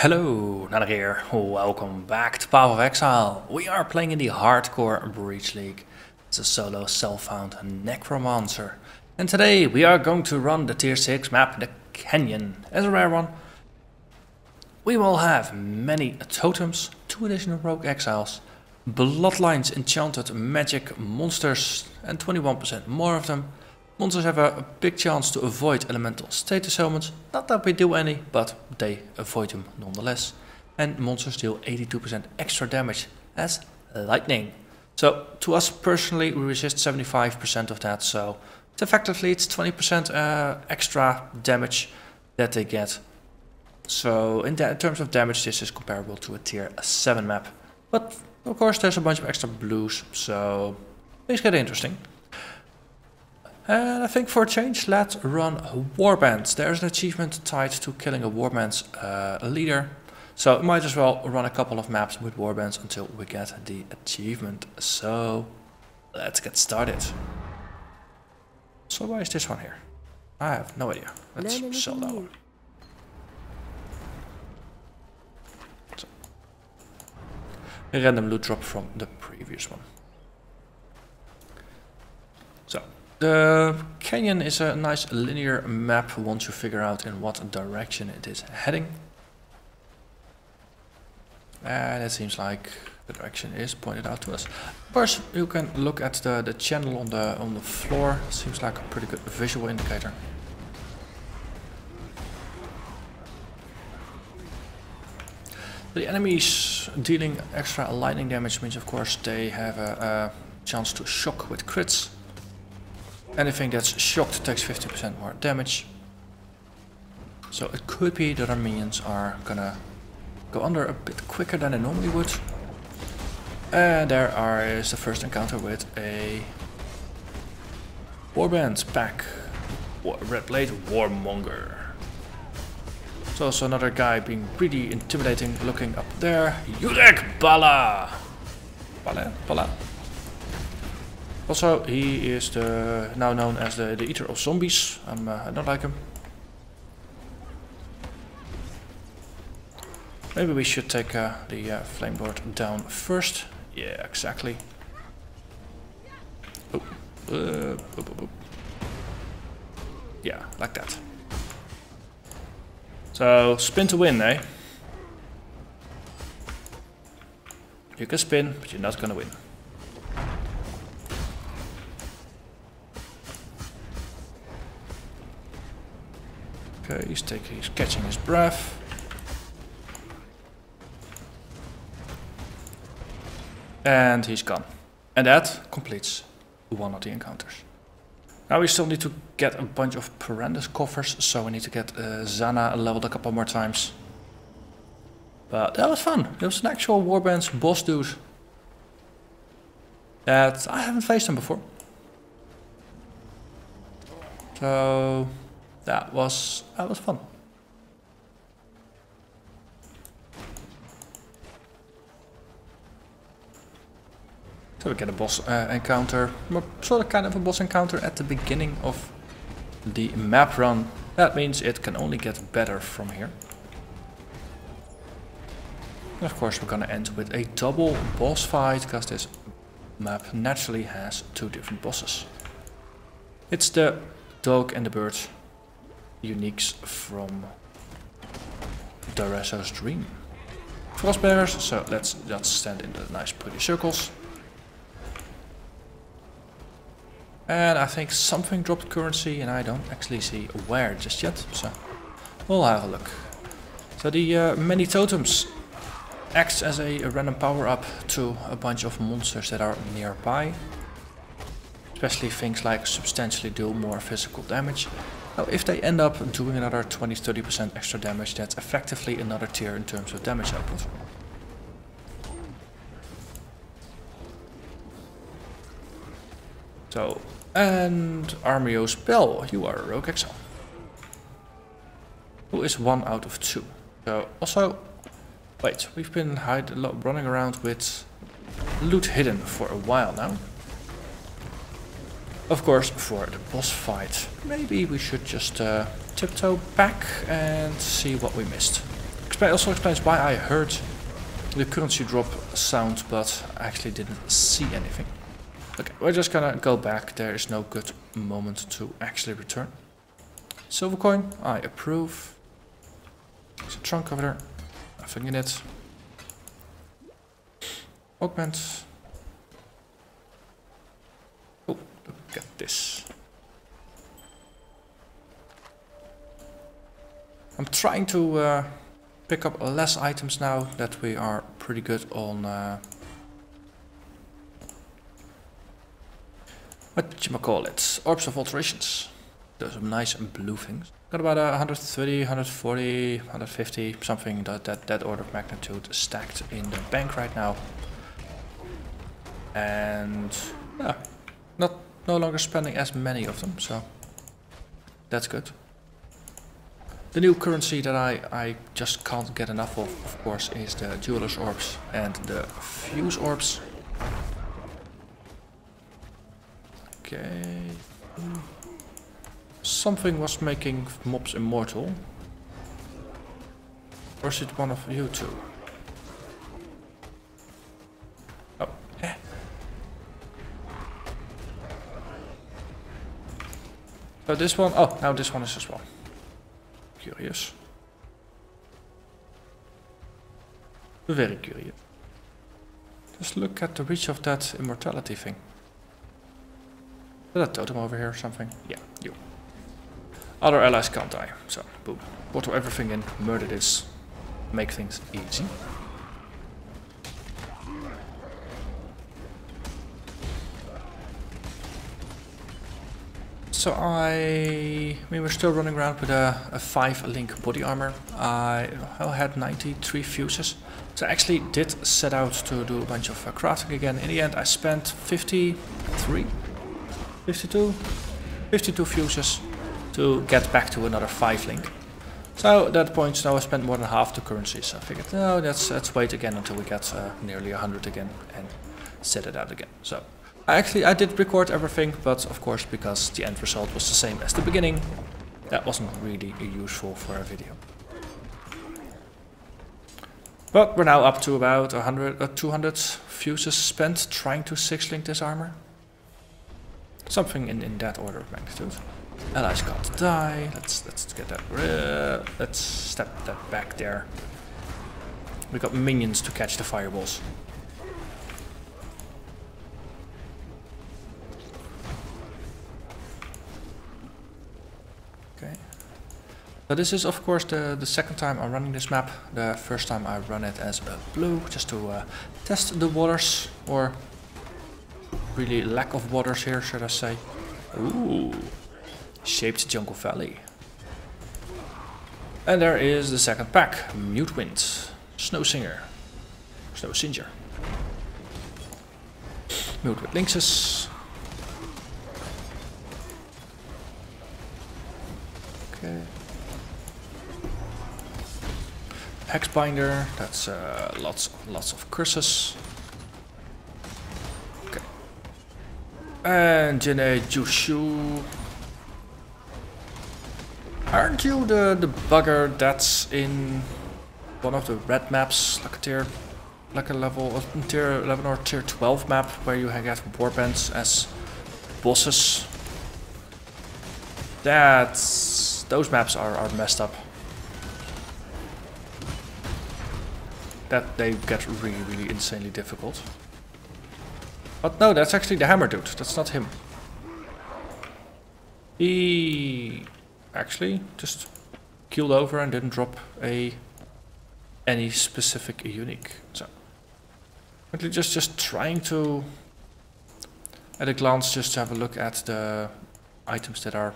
Hello, Narnach here. Welcome back to Path of Exile. We are playing in the Hardcore Breach League. It's a solo self-found Necromancer. And today we are going to run the tier 6 map, the Canyon, as a rare one. We will have many totems, 2 additional rogue exiles, bloodlines, enchanted magic monsters, and 21% more of them. Monsters have a big chance to avoid elemental status ailments, not that we do any, but they avoid them nonetheless. And monsters deal 82% extra damage as lightning. So to us personally, we resist 75% of that, so effectively it's 20% extra damage that they get. So in terms of damage, this is comparable to a tier 7 map. But of course there's a bunch of extra blues, so things get interesting. And I think for a change, let's run warbands. There's an achievement tied to killing a warband's leader. So might as well run a couple of maps with warbands until we get the achievement. So let's get started. So why is this one here? I have no idea. Let's sell that one. So, a random loot drop from the previous one. So the Canyon is a nice linear map once you figure out in what direction it is heading. And it seems like the direction is pointed out to us. Of course, you can look at the channel on the floor. Seems like a pretty good visual indicator. The enemies dealing extra lightning damage means, of course, they have a chance to shock with crits. Anything that's shocked takes 50% more damage. So it could be that our minions are gonna go under a bit quicker than they normally would. And is the first encounter with a warband pack. Red Blade Warmonger. So also another guy being pretty intimidating looking up there. Yurek Bala! Bala. Also, he is now known as the eater of zombies. I don't like him. Maybe we should take the flame board down first. Yeah, exactly. Oh. Yeah, like that. So, spin to win, eh? You can spin, but you're not gonna win. Okay, he's catching his breath. And he's gone. And that completes one of the encounters. Now we still need to get a bunch of Perandus coffers, so we need to get Zana leveled a couple more times. But that was fun. It was an actual Warband's boss dude. That I haven't faced him before. So that was fun. So we get a boss encounter, sort of kind of a boss encounter at the beginning of the map run. That means it can only get better from here. And of course we're gonna end with a double boss fight, because this map naturally has 2 different bosses. It's the dog and the bird uniques from Dareso's Dream. Frostbearers, so let's just stand in the nice pretty circles. And I think something dropped currency and I don't actually see where just yet, so we'll have a look. So the many totems acts as a random power up to a bunch of monsters that are nearby. Especially things like substantially do more physical damage. Now if they end up doing another 20-30% extra damage, that's effectively another tier in terms of damage output. So, and Armio's Bell, you are a rogue exile. Who is 1 out of 2. So also, wait, we've been running around with loot hidden for a while now. Of course, for the boss fight, maybe we should just tiptoe back and see what we missed. also explains why I heard the currency drop sound, but I actually didn't see anything. Okay, we're just gonna go back. There is no good moment to actually return. Silver coin, I approve. There's a trunk over there. Nothing in it. Augment. Oh, look at this. I'm trying to pick up less items now that we are pretty good on whatchamacallit, orbs of alterations. Those are nice and blue things. Got about 130, 140, 150, something that order of magnitude stacked in the bank right now. And yeah, no longer spending as many of them, so that's good. The new currency that I just can't get enough of course, is the Jeweler's Orbs and the Fuse Orbs. Okay. Something was making mobs immortal. Or is it one of you two? Oh, eh. So this one, oh, now this one is as well. Curious. Very curious. Just look at the reach of that immortality thing. Is that a totem over here or something? Yeah, you. Other allies can't die, so boom. Bottle everything in, murder this, make things easy. So we were still running around with a 5-link body armor. I had 93 fuses. So I actually did set out to do a bunch of crafting again. In the end I spent 52 fuses to get back to another 5-link. So at that point now I spent more than half the currency. So I figured, no, let's wait again until we get nearly 100 again and set it out again. So I did record everything, but of course because the end result was the same as the beginning, that wasn't really useful for a video. But we're now up to about 200 fuses spent trying to 6-link this armor. Something in that order of magnitude. Allies can't die. Let's get that. Let's step that back there. We got minions to catch the fireballs. Okay. So this is of course the second time I'm running this map. The first time I run it as a blue, just to test the waters, or really lack of waters here, should I say. Ooh. Shaped Jungle Valley. And there is the second pack. Mute Wind. Snow Singer. Snow Singer. Mute with Lynxes. Okay. Hexbinder. That's lots of curses. Okay. And Jene Jushu. Aren't you the bugger that's in one of the red maps, like a level tier 11 or tier 12 map where you get warbands as bosses? Those maps are messed up. That they get really insanely difficult. But no, that's actually the hammer dude. That's not him. He actually just keeled over and didn't drop any specific unique. So just trying to at a glance just have a look at the items that are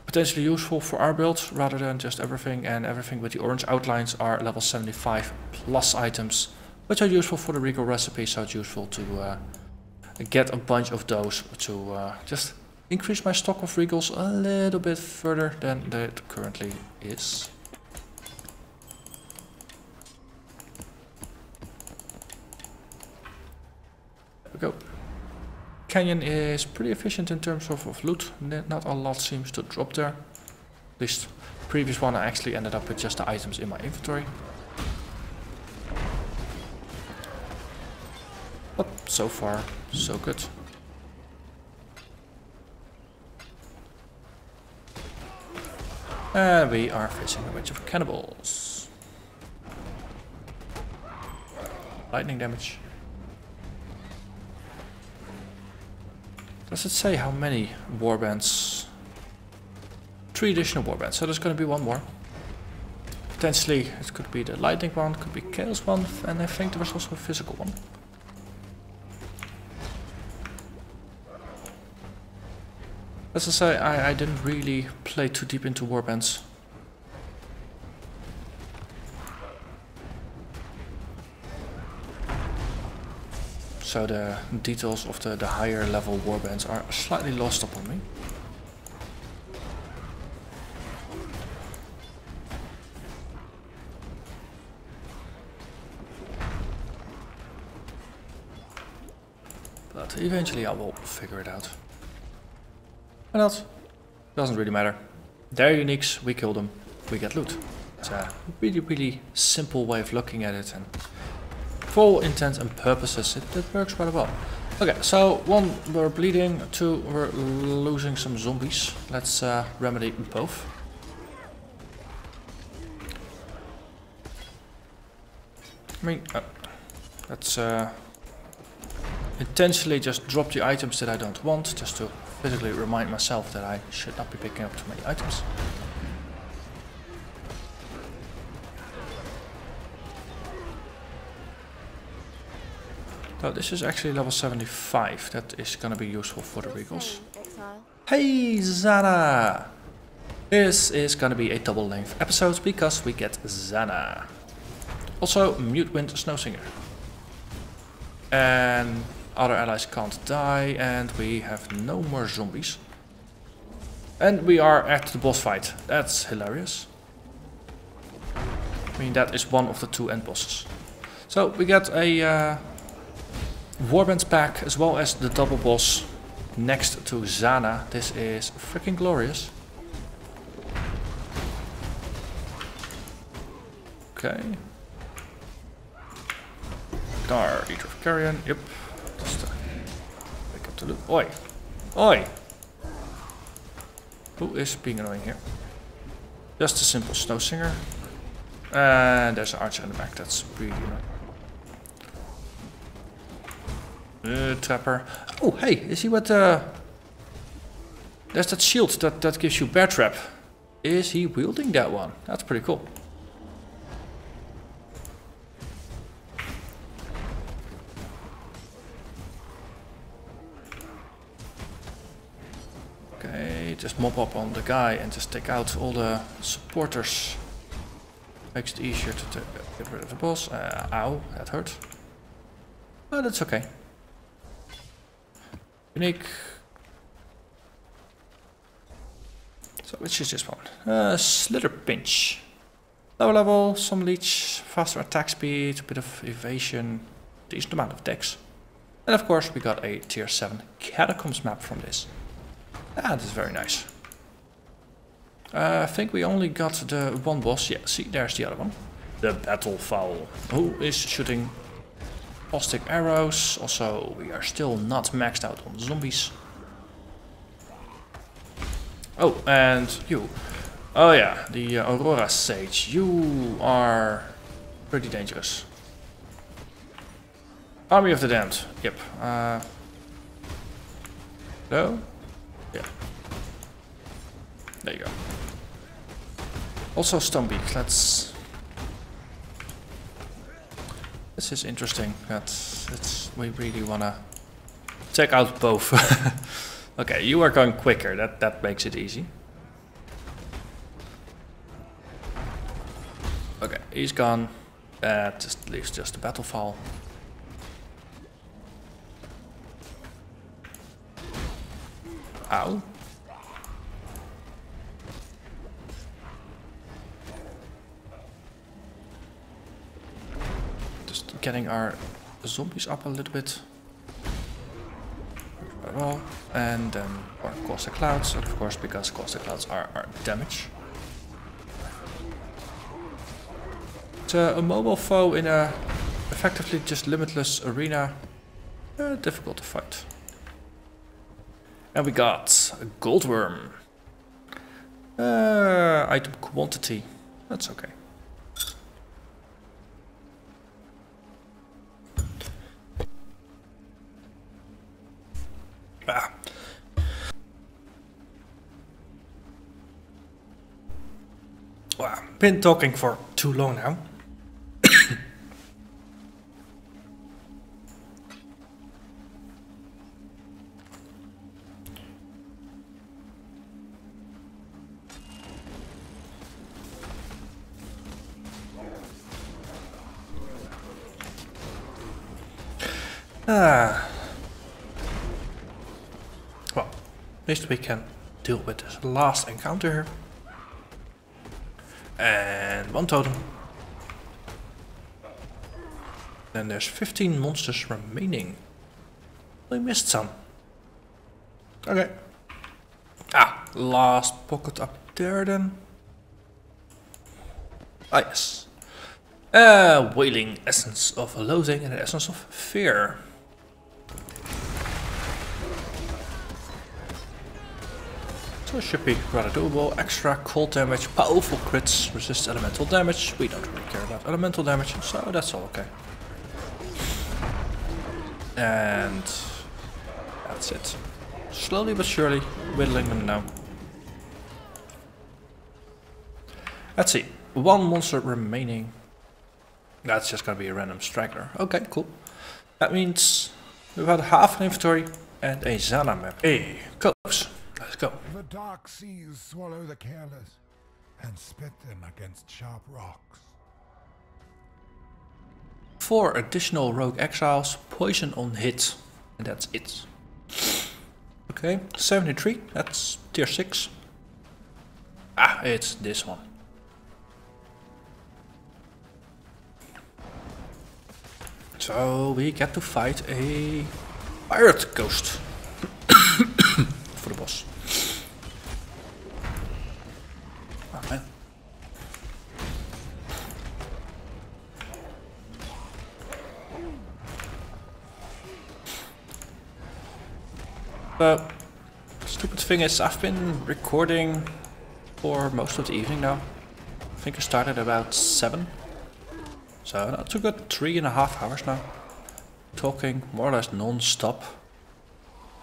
potentially useful for our build rather than just everything, and everything with the orange outlines are level 75 plus items which are useful for the Regal recipe, so it's useful to get a bunch of those to just increase my stock of Regals a little bit further than it currently is. There we go. Canyon is pretty efficient in terms of loot. Not a lot seems to drop there. At least previous one I actually ended up with just the items in my inventory. But so far, so good. And we are facing a bunch of cannibals. Lightning damage. Does it say how many warbands? 3 additional warbands, so there's going to be one more. Potentially it could be the lightning one, could be chaos one, and I think there was also a physical one. As I say, I didn't really play too deep into warbands. So the details of the higher level warbands are slightly lost upon me. But eventually I will figure it out. What else? Doesn't really matter. They're uniques, we kill them, we get loot. It's a really simple way of looking at it, and for all intents and purposes it works rather well. Okay, so 1, we're bleeding, 2, we're losing some zombies. Let's remedy both. I mean, let's intentionally just drop the items that I don't want, just to physically remind myself that I should not be picking up too many items. So this is actually level 75, that is gonna be useful for the recalls. Hey Zana! This is gonna be a double length episode because we get Zana. Also Mute Wind Snowsinger. And other allies can't die, and we have no more zombies. And we are at the boss fight. That's hilarious. I mean, that is one of the 2 end bosses. So we get a warbands pack as well as the double boss next to Zana. This is freaking glorious. Okay. Dar, Eater of Carrion, yep. Just pick up the loot. Oi! Oi! Who is being annoying here? Just a simple snow singer. And there's an archer in the back, that's really annoying. Trapper. Oh, hey, is he what there's that shield that gives you bear trap. Is he wielding that one? That's pretty cool. Okay, just mop up on the guy and just take out all the supporters. Makes it easier to get rid of the boss. Ow, that hurt. Oh, that's okay. Unique. So which is this one? Slither Pinch. Lower level, some leech, faster attack speed, a bit of evasion, decent amount of dex. And of course we got a tier 7 catacombs map from this. Ah, this is very nice. I think we only got the one boss. Yeah, see, there's the other one. The Battle Fowl, who is shooting caustic arrows. Also, we are still not maxed out on zombies. Oh, and you. Oh yeah, the Aurora Sage. You are pretty dangerous. Army of the Damned. Yep. Hello? Yeah. There you go. Also Stonebeak. Let's. This is interesting. We really wanna check out both. Okay, you are going quicker. That makes it easy. Okay, he's gone. That just leaves just the Battle Fowl. Ow. Just getting our zombies up a little bit. Well, and then our caustic clouds, of course, because caustic clouds are damage. But a mobile foe in a effectively just limitless arena, difficult to fight. And we got a gold worm. Item quantity, that's okay. Wow, been talking for too long now. Well, at least we can deal with this last encounter here. And one totem. Then there's 15 monsters remaining. We missed some. Okay. Ah, last pocket up there then. Ah yes. Wailing essence of loathing and an essence of fear. So it should be rather doable. Extra cold damage, powerful crits, resist elemental damage. We don't really care about elemental damage, so that's all okay. And that's it. Slowly but surely whittling them down. Let's see. One monster remaining. That's just gonna be a random straggler. Okay, cool. That means we've had half an inventory and a Zana map. Hey, close. Let's go. The dark seas swallow the careless and spit them against sharp rocks. 4 additional rogue exiles, poison on hit, and that's it. Okay, 73, that's tier 6. Ah, it's this one. So we get to fight a pirate ghost for the boss. Oh man. The stupid thing is, I've been recording for most of the evening now. I think I started about 7. So that's a good 3.5 hours now. Talking more or less non-stop.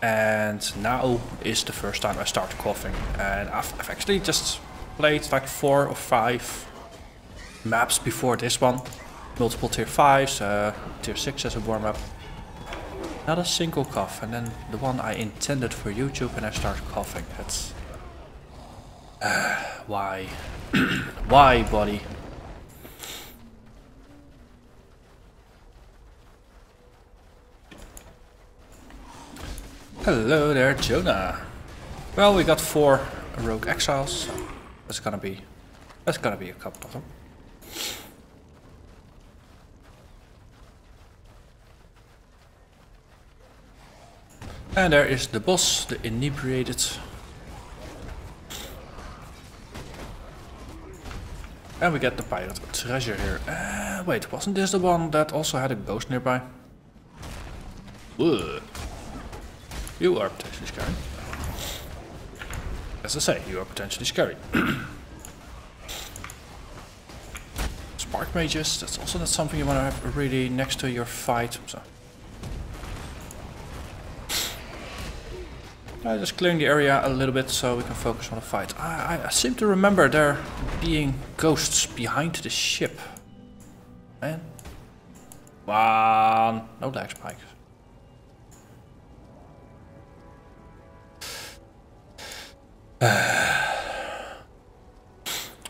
And now is the first time I start coughing. And I've actually just played like 4 or 5 maps before this one. Multiple tier 5s, tier 6 as a warm-up. Not a single cough. And then the one I intended for YouTube and I start coughing. That's... why? Why, buddy? Hello there, Jonah. Well, we got 4 rogue exiles, so that's gonna be a couple of them. And there is the boss, the inebriated. And we get the pirate treasure here. Wait, wasn't this the one that also had a ghost nearby? Ugh. You are potentially scary. As I say, you are potentially scary. Spark mages, that's also not something you want to have really next to your fight. So. Just clearing the area a little bit so we can focus on the fight. I seem to remember there being ghosts behind the ship. Man. One. No lag spikes.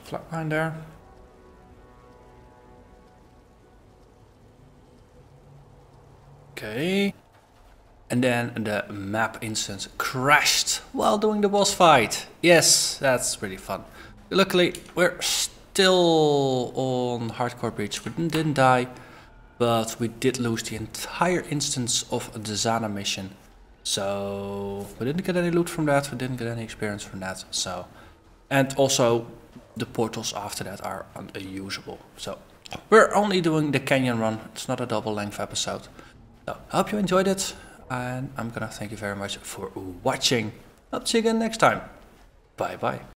Flatline there. Okay. And then the map instance crashed while doing the boss fight. Yes, that's really fun. Luckily, we're still on Hardcore Breach. We didn't die, but we did lose the entire instance of the Zana mission. So we didn't get any loot from that, we didn't get any experience from that. So, and also the portals after that are unusable. So We're only doing the canyon run, it's not a double length episode. So I hope you enjoyed it, and I'm gonna thank you very much for watching. I'll see you again next time. Bye bye.